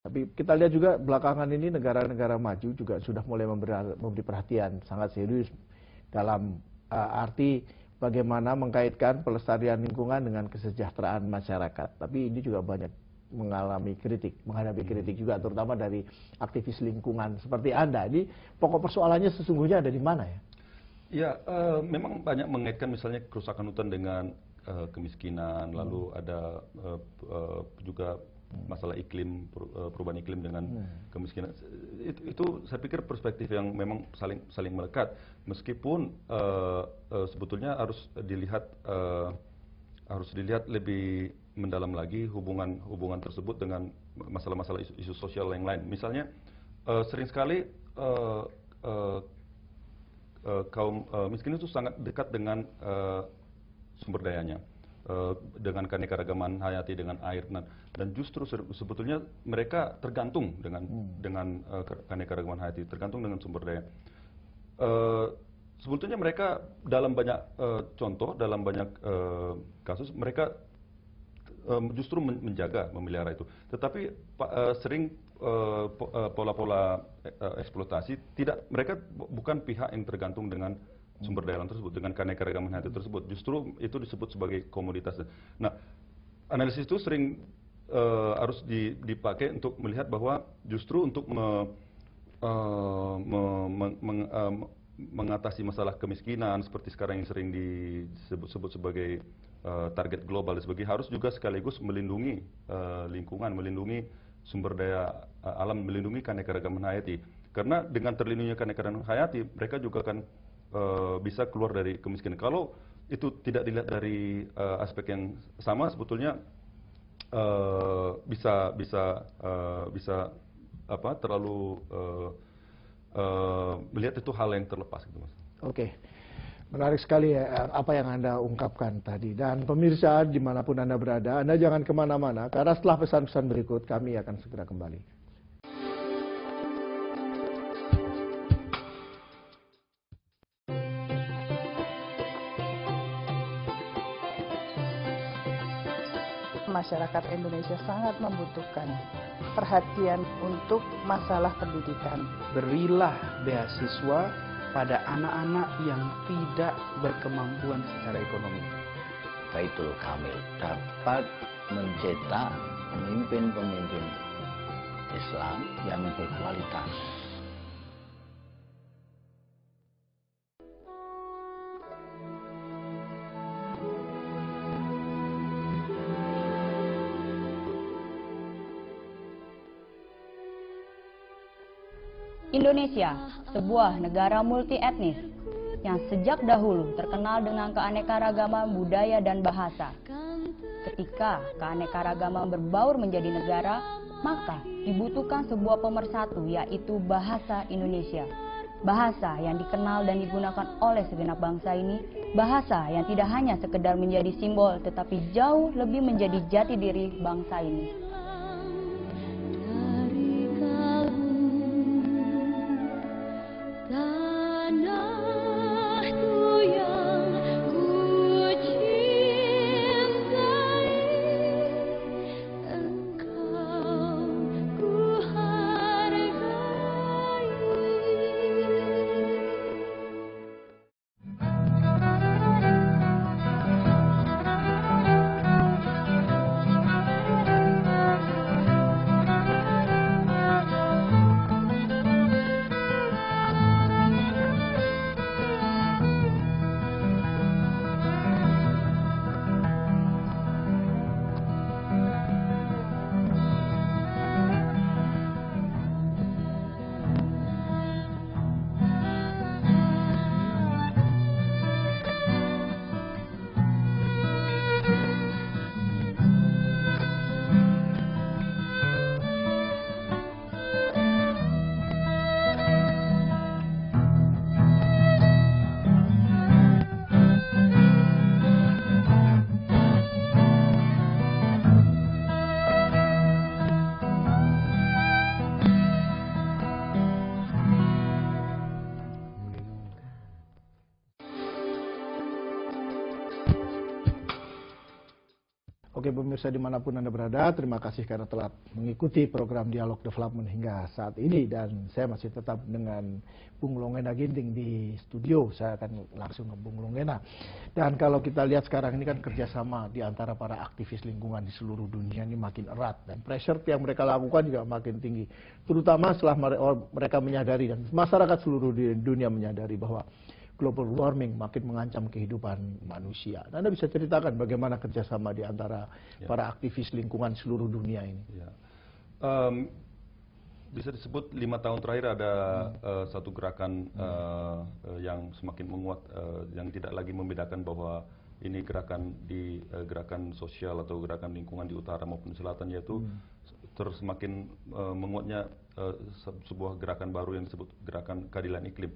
Tapi kita lihat juga belakangan ini negara-negara maju juga sudah mulai memberi perhatian sangat serius dalam arti bagaimana mengkaitkan pelestarian lingkungan dengan kesejahteraan masyarakat. Tapi ini juga banyak menghadapi kritik juga, terutama dari aktivis lingkungan seperti Anda. Ini pokok persoalannya sesungguhnya ada di mana ya? Ya, memang banyak mengaitkan misalnya kerusakan hutan dengan kemiskinan, lalu ada juga masalah iklim, perubahan iklim dengan kemiskinan. Itu saya pikir perspektif yang memang saling melekat, meskipun sebetulnya harus dilihat lebih mendalam lagi hubungan tersebut dengan masalah-masalah isu sosial yang lain. Misalnya sering sekali kaum miskin itu sangat dekat dengan sumber dayanya, dengan keanekaragaman hayati, dengan air, dan justru sebetulnya mereka tergantung dengan keanekaragaman hayati, tergantung dengan sumber daya. Sebetulnya mereka dalam banyak contoh, dalam banyak kasus mereka justru menjaga, memelihara itu. Tetapi sering pola-pola eksploitasi mereka bukan pihak yang tergantung dengan sumber daya alam tersebut, dengan keanekaragaman hayati tersebut. Justru itu disebut sebagai komoditas. Nah, analisis itu sering harus dipakai untuk melihat bahwa justru untuk mengatasi masalah kemiskinan seperti sekarang yang sering disebut sebagai target global dan sebagainya, harus juga sekaligus melindungi lingkungan, melindungi sumber daya alam, melindungi keanekaragaman hayati. Karena dengan terlindunginya keanekaragaman hayati, mereka juga akan bisa keluar dari kemiskinan. Kalau itu tidak dilihat dari aspek yang sama, sebetulnya bisa terlalu melihat itu hal yang terlepas, gitu, Mas. Oke, menarik sekali ya apa yang Anda ungkapkan tadi. Dan pemirsa dimanapun Anda berada, Anda jangan kemana-mana, karena setelah pesan-pesan berikut kami akan segera kembali. Masyarakat Indonesia sangat membutuhkan perhatian untuk masalah pendidikan. Berilah beasiswa pada anak-anak yang tidak berkemampuan secara ekonomi. Baitul Kamil dapat mencetak pemimpin-pemimpin Islam yang berkualitas. Indonesia, sebuah negara multi-etnis yang sejak dahulu terkenal dengan keanekaragaman budaya dan bahasa. Ketika keanekaragaman berbaur menjadi negara, maka dibutuhkan sebuah pemersatu, yaitu bahasa Indonesia. Bahasa yang dikenal dan digunakan oleh segenap bangsa ini, bahasa yang tidak hanya sekedar menjadi simbol, tetapi jauh lebih menjadi jati diri bangsa ini. Oke pemirsa dimanapun Anda berada, terima kasih karena telah mengikuti program Dialog Development hingga saat ini. Dan saya masih tetap dengan Bung Longena Ginting di studio. Saya akan langsung ke Bung Longena. Dan kalau kita lihat sekarang ini kan kerjasama di antara para aktivis lingkungan di seluruh dunia ini makin erat. Dan pressure yang mereka lakukan juga makin tinggi. Terutama setelah mereka menyadari dan masyarakat seluruh dunia menyadari bahwa global warming makin mengancam kehidupan manusia. Anda bisa ceritakan bagaimana kerjasama di antara para aktivis lingkungan seluruh dunia ini? Ya. Bisa disebut 5 tahun terakhir ada satu gerakan yang semakin menguat, yang tidak lagi membedakan bahwa ini gerakan sosial atau gerakan lingkungan di utara maupun selatan, yaitu terus semakin menguatnya sebuah gerakan baru yang disebut gerakan keadilan iklim.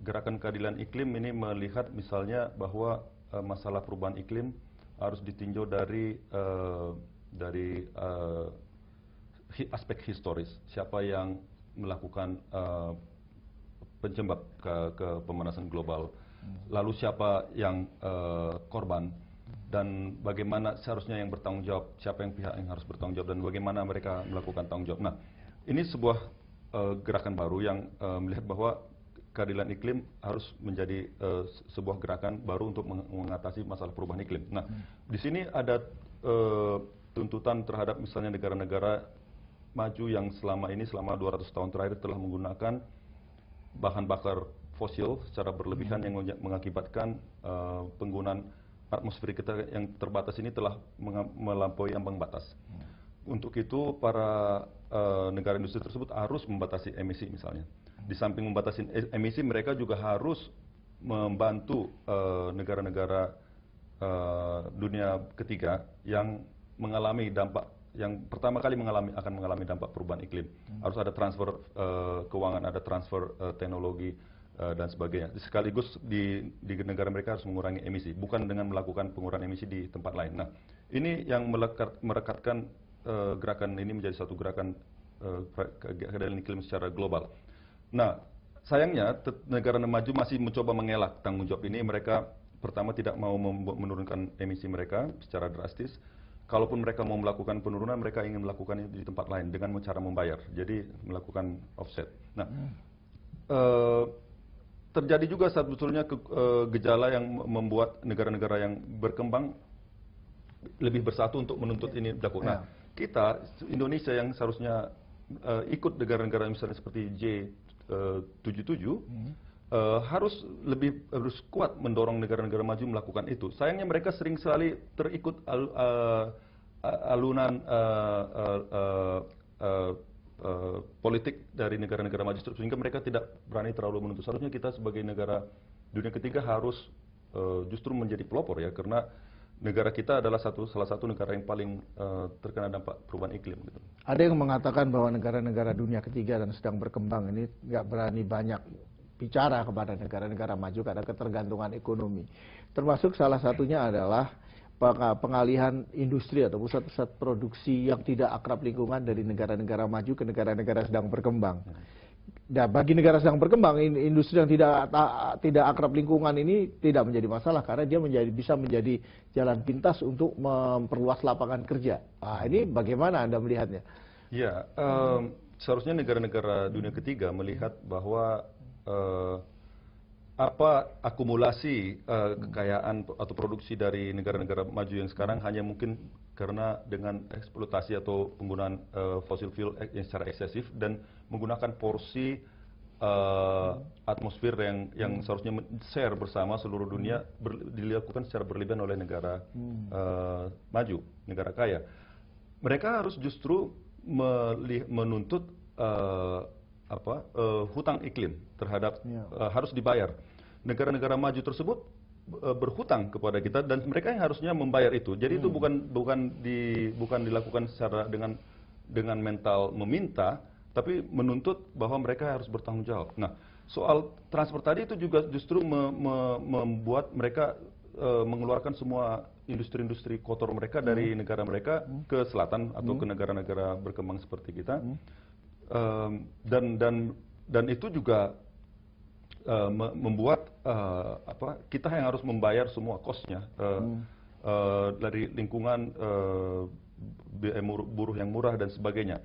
Gerakan keadilan iklim ini melihat misalnya bahwa masalah perubahan iklim harus ditinjau dari aspek historis. Siapa yang melakukan penyebab ke pemanasan global, lalu siapa yang korban, dan bagaimana seharusnya yang bertanggung jawab, siapa yang pihak yang harus bertanggung jawab, dan bagaimana mereka melakukan tanggung jawab. Nah, ini sebuah gerakan baru yang melihat bahwa keadilan iklim harus menjadi sebuah gerakan baru untuk mengatasi masalah perubahan iklim. Nah, di sini ada tuntutan terhadap misalnya negara-negara maju yang selama 200 tahun terakhir telah menggunakan bahan bakar fosil secara berlebihan yang mengakibatkan penggunaan atmosfer kita yang terbatas ini telah melampaui ambang batas. Untuk itu para negara industri tersebut harus membatasi emisi misalnya. Di samping membatasi emisi, mereka juga harus membantu negara-negara dunia ketiga yang mengalami dampak, yang pertama kali akan mengalami dampak perubahan iklim. Harus ada transfer keuangan, ada transfer teknologi dan sebagainya. Sekaligus di negara mereka harus mengurangi emisi, bukan dengan melakukan pengurangan emisi di tempat lain. Nah, ini yang merekatkan gerakan ini menjadi satu gerakan keadilan iklim secara global. Nah, sayangnya negara maju masih mencoba mengelak tanggung jawab ini. Mereka pertama tidak mau menurunkan emisi mereka secara drastis. Kalaupun mereka mau melakukan penurunan, mereka ingin melakukannya di tempat lain dengan cara membayar. Jadi melakukan offset. Nah, terjadi juga sebetulnya gejala yang membuat negara-negara yang berkembang lebih bersatu untuk menuntut ini dilakukan. Nah, kita Indonesia yang seharusnya ikut negara-negara misalnya seperti G77 harus kuat mendorong negara-negara maju melakukan itu. Sayangnya mereka sering sekali terikut alunan politik dari negara-negara maju sehingga mereka tidak berani terlalu menuntut. Seharusnya kita sebagai negara dunia ketiga harus justru menjadi pelopor ya, karena negara kita adalah salah satu negara yang paling terkena dampak perubahan iklim. Gitu. Ada yang mengatakan bahwa negara-negara dunia ketiga dan sedang berkembang ini nggak berani banyak bicara kepada negara-negara maju karena ketergantungan ekonomi. Termasuk salah satunya adalah pengalihan industri atau pusat-pusat produksi yang tidak akrab lingkungan dari negara-negara maju ke negara-negara sedang berkembang. Nah, bagi negara sedang berkembang, industri yang tidak akrab lingkungan ini tidak menjadi masalah karena dia bisa menjadi jalan pintas untuk memperluas lapangan kerja. Nah, ini bagaimana Anda melihatnya? Ya, seharusnya negara-negara dunia ketiga melihat bahwa akumulasi kekayaan atau produksi dari negara-negara maju yang sekarang hanya mungkin karena dengan eksploitasi atau penggunaan fossil fuel yang secara eksesif dan menggunakan porsi atmosfer yang seharusnya share bersama seluruh dunia dilakukan secara berlebihan oleh negara maju, negara kaya. Mereka harus justru menuntut hutang iklim terhadap harus dibayar. Negara-negara maju tersebut berhutang kepada kita dan mereka yang harusnya membayar itu. Jadi itu bukan dilakukan secara dengan mental meminta, tapi menuntut bahwa mereka harus bertanggung jawab. Nah, soal transfer tadi itu juga justru membuat mereka mengeluarkan semua industri-industri kotor mereka dari negara mereka ke selatan atau ke negara-negara berkembang seperti kita. Dan itu juga membuat kita yang harus membayar semua cost-nya. dari lingkungan, biaya buruh yang murah dan sebagainya.